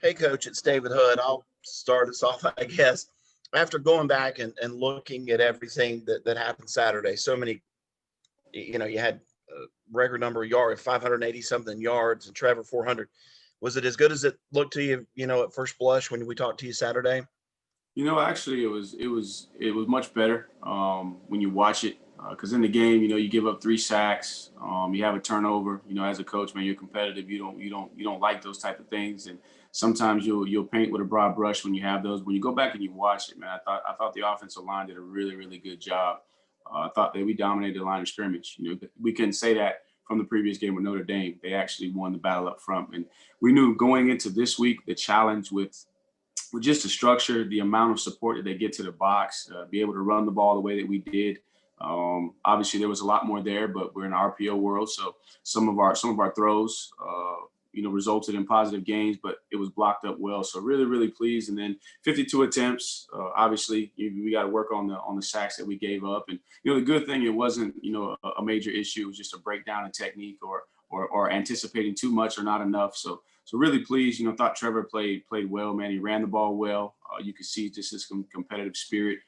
Hey, Coach, it's David Hood. I'll start us off, I guess. After going back and looking at everything that happened Saturday, so many, you had a record number of yards, 580 something yards, and Trevor 400. Was it as good as it looked to you, at first blush when we talked to you Saturday? Actually, it was much better when you watch it. Because in the game, you give up 3 sacks, you have a turnover. As a coach, man, you're competitive. You don't like those type of things, and sometimes you'll paint with a broad brush when you have those. When you go back and you watch it, man, I thought the offensive line did a really really good job. I thought that we dominated the line of scrimmage. We couldn't say that from the previous game with Notre Dame. They actually won the battle up front, and we knew going into this week the challenge with just the structure, the amount of support that they get to the box, be able to run the ball the way that we did. Obviously, there was a lot more there, but we're in an RPO world, so some of our throws, resulted in positive gains, but it was blocked up well. So really, really pleased. And then 52 attempts. Obviously, we got to work on the sacks that we gave up. And the good thing, it wasn't a major issue. It was just a breakdown in technique or anticipating too much or not enough. So really pleased. Thought Trevor played well, man. He ran the ball well. You could see just his competitive spirit.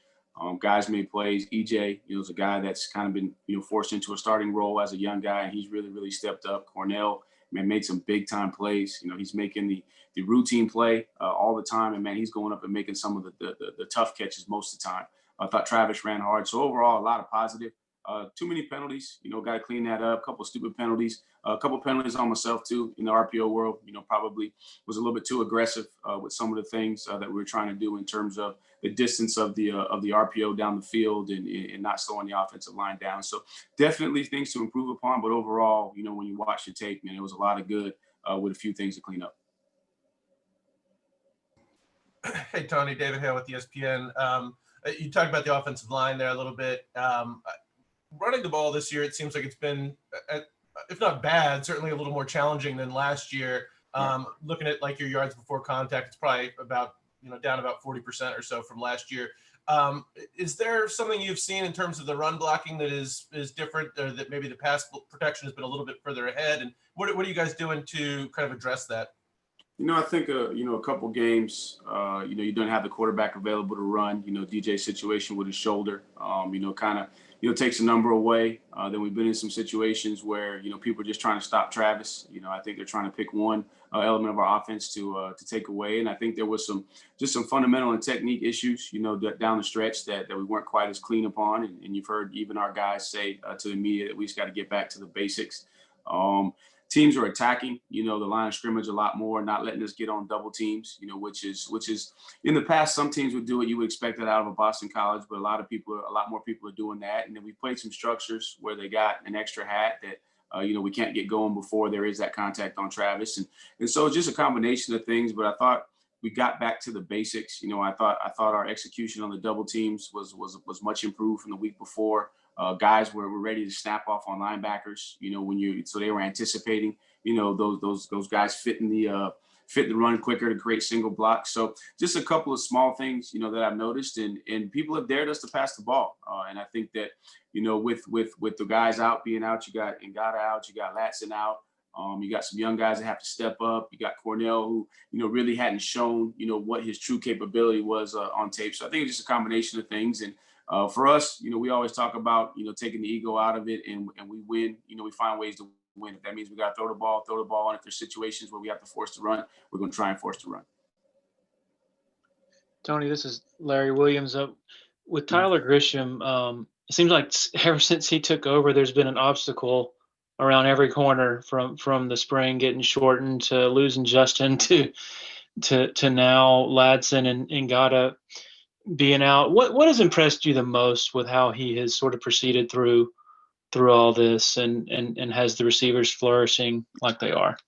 Guys made plays. EJ, is a guy that's kind of been, forced into a starting role as a young guy, and he's really, really stepped up. Cornell, man, made some big time plays. He's making the routine play all the time, and man, he's going up and making some of the tough catches most of the time. I thought Travis ran hard. So overall, a lot of positive. Too many penalties, got to clean that up. A couple of stupid penalties, a couple of penalties on myself too in the RPO world. Probably was a little bit too aggressive with some of the things that we were trying to do in terms of the distance of the RPO down the field and not slowing the offensive line down. So definitely things to improve upon. But overall, when you watch the tape, man, it was a lot of good with a few things to clean up. Hey, Tony, David Hale with ESPN. You talked about the offensive line there a little bit. Running the ball this year, it seems like it's been, if not bad, certainly a little more challenging than last year. Looking at like your yards before contact, it's probably about, down about 40% or so from last year. Is there something you've seen in terms of the run blocking that is different, or that maybe the pass protection has been a little bit further ahead? And what are you guys doing to kind of address that? I think, a couple games, you don't have the quarterback available to run. DJ's situation with his shoulder, kind of, takes a number away. Then we've been in some situations where, people are just trying to stop Travis. I think they're trying to pick one element of our offense to take away. And I think there was some fundamental and technique issues, down the stretch that we weren't quite as clean upon. And you've heard even our guys say to the media that we just got to get back to the basics. Teams are attacking, the line of scrimmage a lot more, not letting us get on double teams, which is in the past, some teams would do it. You would expect that out of a Boston College, but a lot more people are doing that. And then we played some structures where they got an extra hat that, we can't get going before there is that contact on Travis. And so it's just a combination of things, but I thought we got back to the basics. I thought our execution on the double teams was much improved from the week before. Guys were ready to snap off on linebackers, so they were anticipating, those guys fitting the run quicker to create single blocks. So just a couple of small things, that I've noticed, and people have dared us to pass the ball. And I think that, with the guys being out, you got Ngata out, you got Latson out. You got some young guys that have to step up. You got Cornell, who, really hadn't shown, what his true capability was on tape. So I think it's just a combination of things. And for us, we always talk about, taking the ego out of it, and we win. We find ways to win. If that means we got to throw the ball. And if there's situations where we have to force the run, we're going to try and force the run. Tony, this is Larry Williams. With Tyler Grisham, it seems like ever since he took over, there's been an obstacle around every corner, from the spring getting shortened to losing Justin to now Ladson and Ngata being out. What has impressed you the most with how he has sort of proceeded through all this and has the receivers flourishing like they are?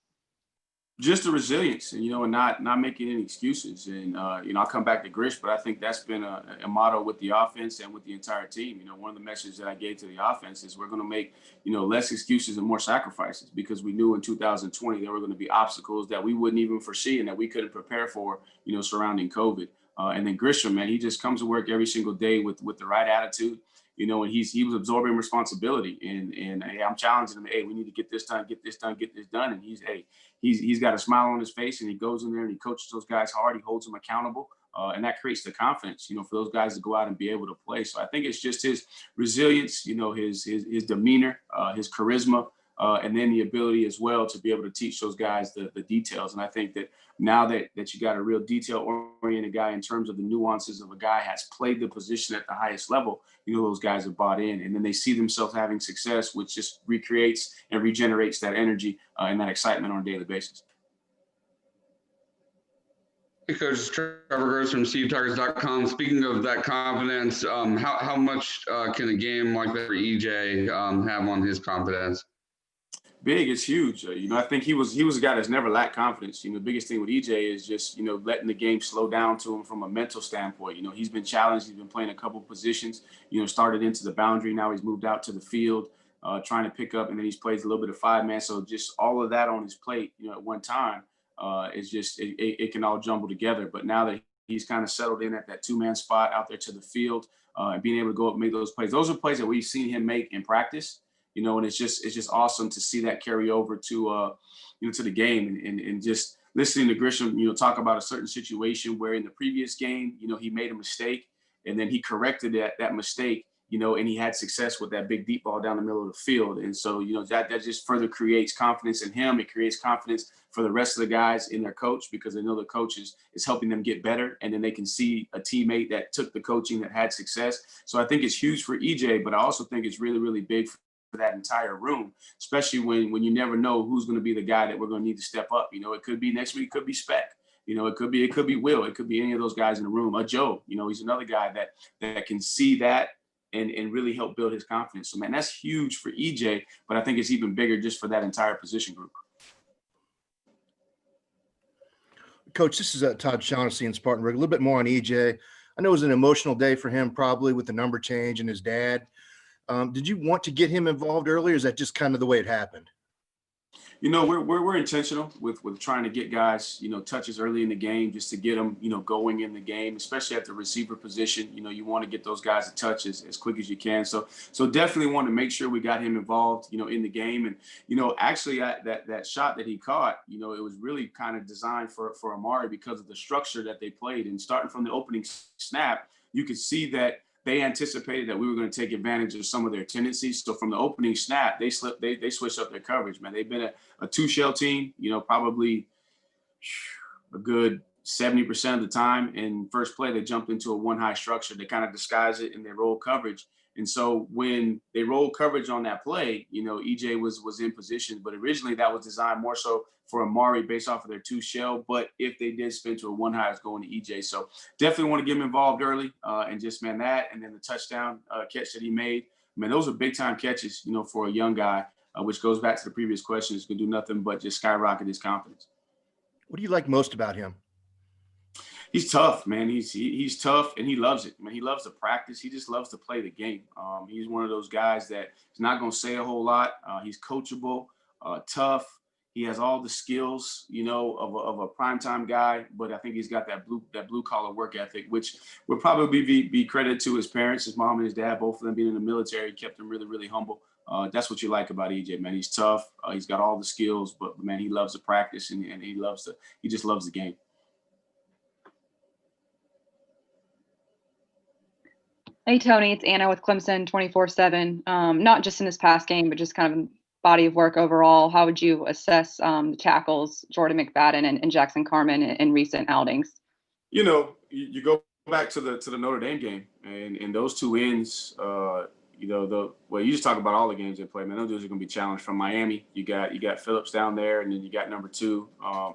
Just the resilience, and not making any excuses. And I'll come back to Grish, but I think that's been a motto with the offense and with the entire team. One of the messages that I gave to the offense is we're going to make less excuses and more sacrifices, because we knew in 2020 there were going to be obstacles that we wouldn't even foresee and that we couldn't prepare for, surrounding COVID. And then Grisham, man, he just comes to work every single day with the right attitude. you know, and he was absorbing responsibility. And hey, I'm challenging him. Hey, we need to get this done, get this done, get this done. And he's got a smile on his face, and he goes in there and he coaches those guys hard. He holds them accountable. And that creates the confidence, you know, for those guys to go out and be able to play. So I think it's just his resilience, you know, his demeanor, his charisma, and then the ability as well to be able to teach those guys the details. And I think that now that you got a real detail-oriented guy in terms of the nuances of a guy has played the position at the highest level, you know, those guys have bought in. And then they see themselves having success, which just recreates and regenerates that energy and that excitement on a daily basis. Hey, Coach, Trevor Gross from CUTigers.com. Speaking of that confidence, how much can a game like that for EJ have on his confidence? Big, it's huge. You know, I think he was a guy that's never lacked confidence. You know, the biggest thing with EJ is just, you know, letting the game slow down to him from a mental standpoint. You know, he's been challenged. He's been playing a couple positions, you know, started into the boundary. Now he's moved out to the field, trying to pick up, and then he's plays a little bit of 5-man. So just all of that on his plate, you know, at one time, it's just, it can all jumble together. But now that he's kind of settled in at that 2-man spot out there to the field, and being able to go up and make those plays are plays that we've seen him make in practice, you know, and it's just awesome to see that carry over to, you know, to the game and just listening to Grisham, you know, talk about a certain situation where in the previous game, you know, he made a mistake and then he corrected that mistake, you know, and he had success with that big deep ball down the middle of the field. And so, you know, that just further creates confidence in him. It creates confidence for the rest of the guys in their coach, because they know the coach is helping them get better. And then they can see a teammate that took the coaching that had success. So I think it's huge for EJ, but I also think it's really, really big for that entire room, especially when you never know who's going to be the guy that we're going to need to step up. You know, it could be next week, it could be Speck. You know, it could be Will, it could be any of those guys in the room. Joe, you know, he's another guy that can see that and really help build his confidence. So, man, that's huge for EJ, but I think it's even bigger just for that entire position group. Coach, this is Todd Shaughnessy in Spartanburg. A little bit more on EJ. I know it was an emotional day for him, probably with the number change and his dad. Did you want to get him involved earlier? Or is that just kind of the way it happened? You know, we're intentional with trying to get guys, you know, touches early in the game just to get them, you know, going in the game, especially at the receiver position. You know, you want to get those guys a touch as quick as you can. So definitely want to make sure we got him involved, you know, in the game. And, you know, actually that shot that he caught, you know, it was really kind of designed for Amari because of the structure that they played. And starting from the opening snap, you could see that they anticipated that we were going to take advantage of some of their tendencies. So from the opening snap, they switched up their coverage, man. They've been a 2-shell team, you know, probably a good 70% of the time. In first play, they jumped into a 1-high structure. They kind of disguise it in their roll coverage. And so when they rolled coverage on that play, you know, EJ was in position, but originally that was designed more so for Amari based off of their 2-shell. But if they did spin to a 1-high, it's going to EJ. So definitely want to get him involved early and just, man, that. And then the touchdown catch that he made, man, those are big time catches, you know, for a young guy, which goes back to the previous question. It's going to do nothing but just skyrocket his confidence. What do you like most about him? He's tough, man. He's tough, and he loves it. I mean, he loves to practice. He just loves to play the game. He's one of those guys that is not going to say a whole lot. He's coachable, tough. He has all the skills, you know, of a primetime guy. But I think he's got that blue collar work ethic, which would probably be credited to his parents, his mom and his dad. Both of them being in the military kept him really, really humble. That's what you like about EJ, man. He's tough. He's got all the skills, but man, he loves to practice and he just loves the game. Hey, Tony, it's Anna with Clemson 24/7. Not just in this past game, but just kind of body of work overall. How would you assess the tackles, Jordan McFadden and Jackson Carman in recent outings? You know, you go back to the Notre Dame game and those two ends, you know, you just talk about all the games they play, man. Those dudes are going to be challenged. From Miami, you got Phillips down there, and then you got number 2.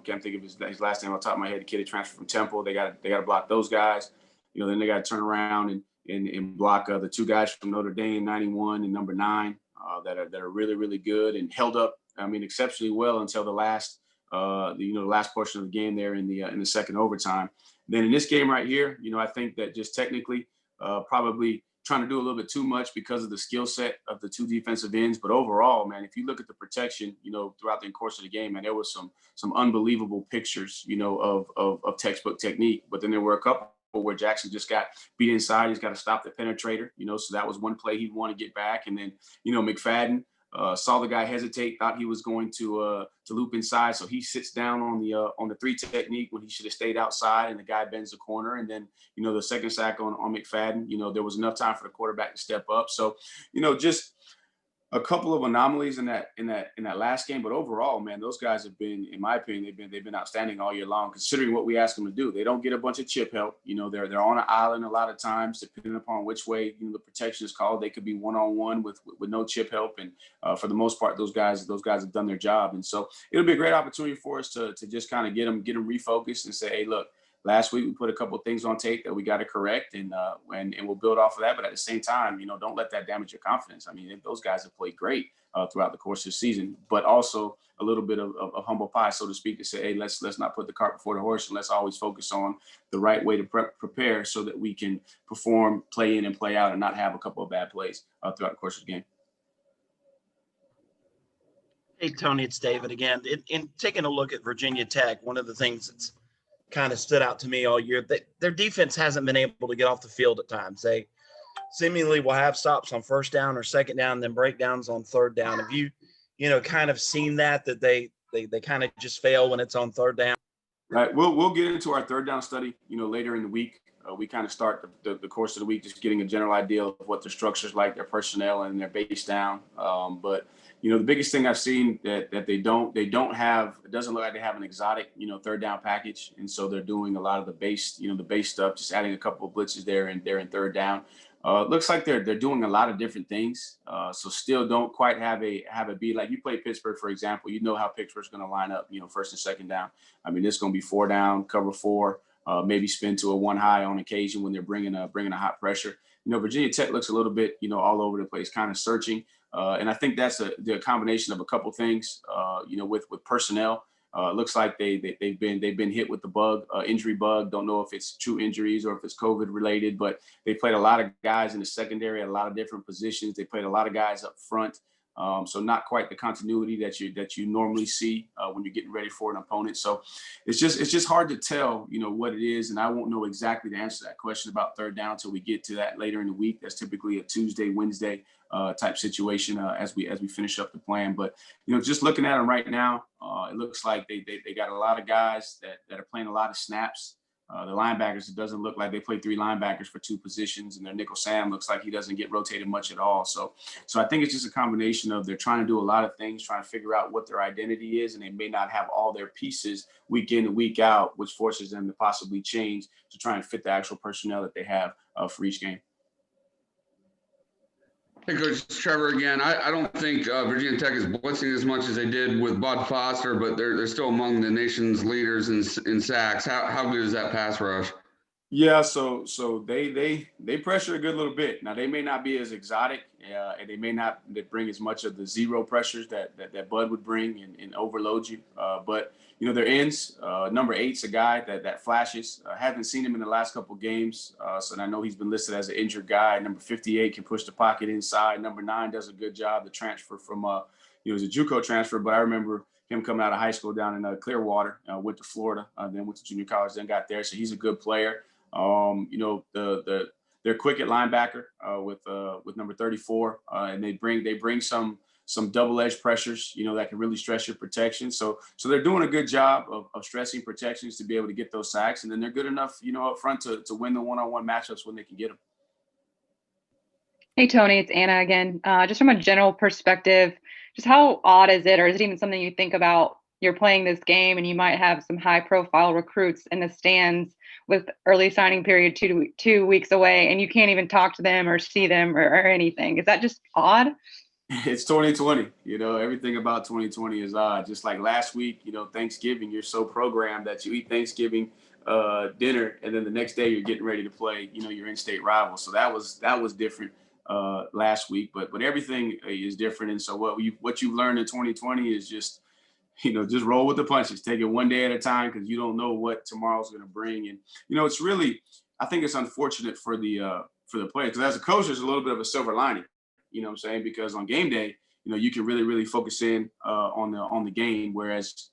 Can't think of his last name off the top of my head. The kid that transferred from Temple. They got to block those guys. You know, then they got to turn around and block the 2 guys from Notre Dame, 91 and number 9, that are really, really good and held up, I mean, exceptionally well until the last, the last portion of the game there in the second overtime. Then in this game right here, you know, I think that just technically probably trying to do a little bit too much because of the skill set of the 2 defensive ends. But overall, man, if you look at the protection, you know, throughout the course of the game, man, there was some unbelievable pictures, you know, of textbook technique. But then there were a couple where Jackson just got beat inside. He's got to stop the penetrator, so that was one play he'd want to get back. And then, McFadden saw the guy hesitate, thought he was going to loop inside. So he sits down on the 3 technique when he should have stayed outside, and the guy bends the corner. And then, the second sack on McFadden, there was enough time for the quarterback to step up. So, just a couple of anomalies in that last game, but overall, man, those guys have been, in my opinion, they've been outstanding all year long, considering what we ask them to do. They don't get a bunch of chip help. They're on an island a lot of times, depending upon which way the protection is called. They could be one-on-one with no chip help, and for the most part, those guys have done their job. And so it'll be a great opportunity for us to just kind of get them refocused and say, hey, look. Last week we put a couple of things on tape that we got to correct, and we'll build off of that. But at the same time, don't let that damage your confidence. I mean, those guys have played great throughout the course of the season, but also a little bit of humble pie, so to speak, to say, hey, let's not put the cart before the horse, and let's always focus on the right way to prepare so that we can perform, play in and play out, and not have a couple of bad plays throughout the course of the game. Hey, Tony, it's David again. In taking a look at Virginia Tech, one of the things that's kind of stood out to me all year, their defense hasn't been able to get off the field at times. They seemingly will have stops on first down or second down, then breakdowns on third down. Have you kind of seen that they kind of just fail when it's on third down? Right. We'll get into our third down study, later in the week. We kind of start the course of the week just getting a general idea of what their structure's like, their personnel, and their base down. But the biggest thing I've seen that they don't have, it doesn't look like they have an exotic, third down package. And so they're doing a lot of the base stuff, just adding a couple of blitzes there and third down. It looks like they're doing a lot of different things. So still don't quite have a beat. Like you play Pittsburgh, for example, how Pittsburgh's going to line up, first and second down. I mean, it's going to be 4 down, cover 4, maybe spin to a 1 high on occasion when they're bringing a hot pressure. Virginia Tech looks a little bit, all over the place, kind of searching. And I think that's the combination of a couple things, with personnel. Looks like they've been hit with the injury bug. Don't know if it's true injuries or if it's COVID related, but they played a lot of guys in the secondary at a lot of different positions. They played a lot of guys up front. So not quite the continuity that you normally see when you're getting ready for an opponent. So it's just hard to tell, what it is. And I won't know exactly the answer to that question about third down until we get to that later in the week. That's typically a Tuesday, Wednesday type situation as we finish up the plan. But, just looking at them right now, it looks like they got a lot of guys that are playing a lot of snaps. The linebackers, it doesn't look like they play 3 linebackers for 2 positions, and their nickel Sam looks like he doesn't get rotated much at all. So I think it's just a combination of they're trying to do a lot of things, trying to figure out what their identity is, and they may not have all their pieces week in and week out, which forces them to possibly change to try and fit the actual personnel that they have for each game. Hey, Coach Trevor again. I don't think Virginia Tech is blitzing as much as they did with Bud Foster, but they're still among the nation's leaders in sacks. How good is that pass rush? Yeah, so they pressure a good little bit. Now they may not be as exotic, and they may not bring as much of the zero pressures that Bud would bring and overload you. But their ends. Number 8's a guy that flashes. Haven't seen him in the last couple of games, so I know he's been listed as an injured guy. Number 58 can push the pocket inside. Number 9 does a good job. The transfer from it was a JUCO transfer, but I remember him coming out of high school down in Clearwater. Went to Florida, then went to junior college, then got there. So he's a good player. They're quick at linebacker with number 34, and they bring some double-edged pressures, that can really stress your protection. So they're doing a good job of stressing protections to be able to get those sacks, and then they're good enough, up front to win the one-on-one matchups when they can get them. Hey, Tony, it's Anna again. Just from a general perspective, just how odd is it, or is it even something you think about? You're playing this game and you might have some high-profile recruits in the stands with early signing period 2 weeks away, and you can't even talk to them or see them or anything. Is that just odd? It's 2020. Everything about 2020 is odd. Just like last week, Thanksgiving, you're so programmed that you eat Thanksgiving dinner, and then the next day you're getting ready to play, your in-state rival. So that was different last week, but everything is different. And so what you've learned in 2020 is just roll with the punches, take it one day at a time, because you don't know what tomorrow's going to bring. And, it's really, I think it's unfortunate for the players, because as a coach, there's a little bit of a silver lining, what I'm saying? Because on game day, you can really, really focus in on the game. Whereas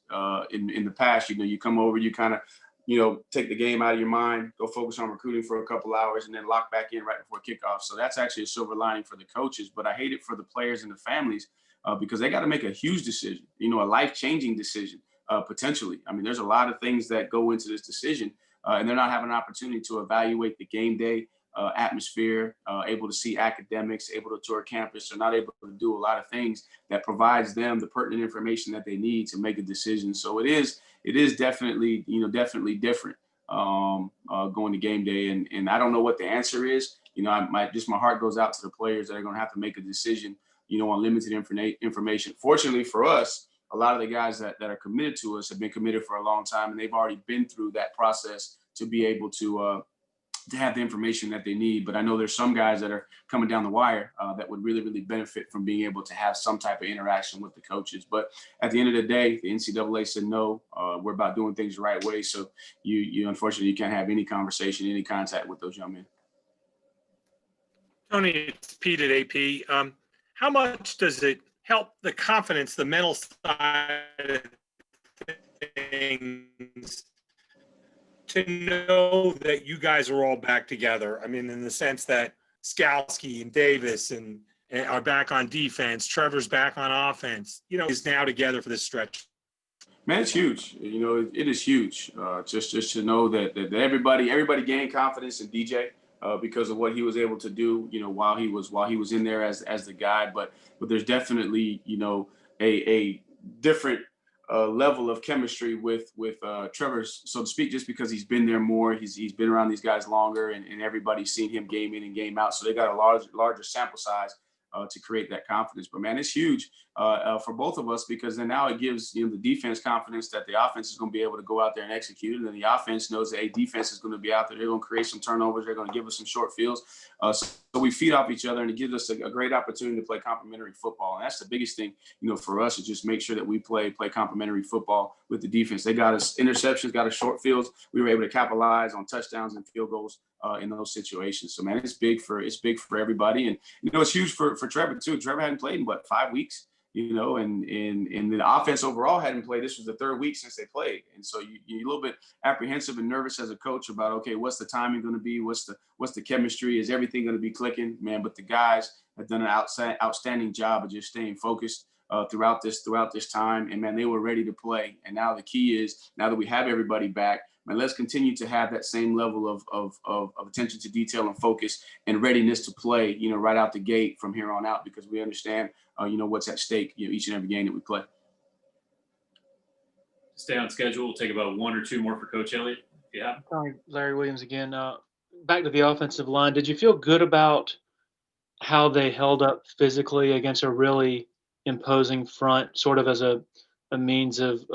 in the past, you come over, you kind of take the game out of your mind, go focus on recruiting for a couple hours, and then lock back in right before kickoff. So that's actually a silver lining for the coaches, but I hate it for the players and the families because they got to make a huge decision, a life-changing decision, potentially. I mean, there's a lot of things that go into this decision, and they're not having an opportunity to evaluate the game day atmosphere, able to see academics, able to tour campus. They're not able to do a lot of things that provides them the pertinent information that they need to make a decision. So it is definitely, definitely different going to game day. And I don't know what the answer is. My heart goes out to the players that are going to have to make a decision, on limited information. Fortunately for us, a lot of the guys that are committed to us have been committed for a long time, and they've already been through that process to be able to have the information that they need. But I know there's some guys that are coming down the wire that would really, really benefit from being able to have some type of interaction with the coaches. But at the end of the day, the NCAA said no, we're about doing things the right way. So you unfortunately, you can't have any conversation, any contact with those young men. Tony, it's Pete at AP. How much does it help the confidence, the mental side of things, to know that you guys are all back together? I mean, in the sense that Skalski and Davis and are back on defense, Trevor's back on offense, is now together for this stretch. Man, it's huge. It is huge. Just to know that everybody gained confidence in DJ because of what he was able to do, while he was in there as the guy. But there's definitely, a different level of chemistry with Trevor, so to speak, just because he's been there more. He's been around these guys longer, and everybody's seen him game in and game out. So they got a larger sample size to create that confidence. But man, it's huge for both of us, because then now it gives the defense confidence that the offense is going to be able to go out there and execute, and then the offense knows that defense is going to be out there. They're going to create some turnovers. They're going to give us some short fields. So we feed off each other, and it gives us a great opportunity to play complementary football. And that's the biggest thing, for us, is just make sure that we play complementary football with the defense. They got us interceptions, got us short fields. We were able to capitalize on touchdowns and field goals in those situations. So man, it's big for everybody, and it's huge for Trevor too. Trevor hadn't played in 5 weeks, and the offense overall hadn't played. This was the third week since they played, and so you're a little bit apprehensive and nervous as a coach about, okay, what's the timing going to be? What's the chemistry? Is everything going to be clicking, man? But the guys have done an outstanding job of just staying focused throughout this time, and man, they were ready to play. And now the key is, now that we have everybody back, man, let's continue to have that same level of attention to detail and focus and readiness to play, right out the gate from here on out, because we understand, what's at stake, each and every game that we play. Stay on schedule. We'll take about one or two more for Coach Elliott. Yeah. Sorry, Larry Williams again. Back to the offensive line. Did you feel good about how they held up physically against a really imposing front, sort of as a means of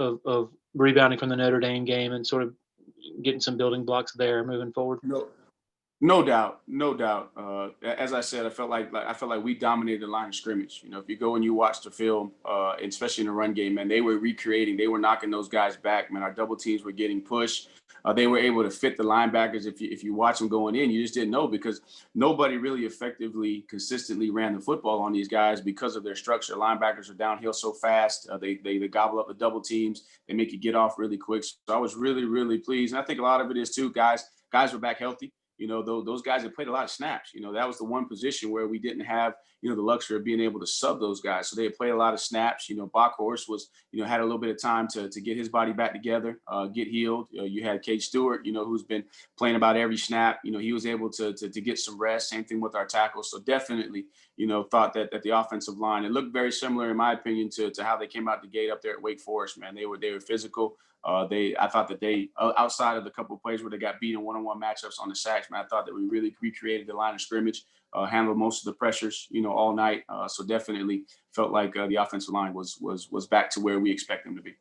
rebounding from the Notre Dame game and sort of getting some building blocks there moving forward? No doubt. As I said, I felt like we dominated the line of scrimmage. If you go and you watch the film, especially in the run game, man, they were recreating. They were knocking those guys back, man. Our double teams were getting pushed. They were able to fit the linebackers. If you watch them going in, you just didn't know, because nobody really effectively, consistently ran the football on these guys because of their structure. Linebackers are downhill so fast. They gobble up the double teams. They make you get off really quick. So I was really, really pleased. And I think a lot of it is too, guys were back healthy. Those guys have played a lot of snaps. That was the one position where we didn't have, the luxury of being able to sub those guys. So they had played a lot of snaps. Backhorse was, had a little bit of time to get his body back together, get healed. You had Cade Stewart, who's been playing about every snap. He was able to get some rest. Same thing with our tackles. So definitely, thought that the offensive line, it looked very similar, in my opinion, to how they came out the gate up there at Wake Forest, man. They were physical. I thought that they, outside of the couple of plays where they got beat in one-on-one matchups on the sacks, man, I thought that we really recreated the line of scrimmage, handled most of the pressures, all night. So definitely felt like the offensive line was back to where we expect them to be.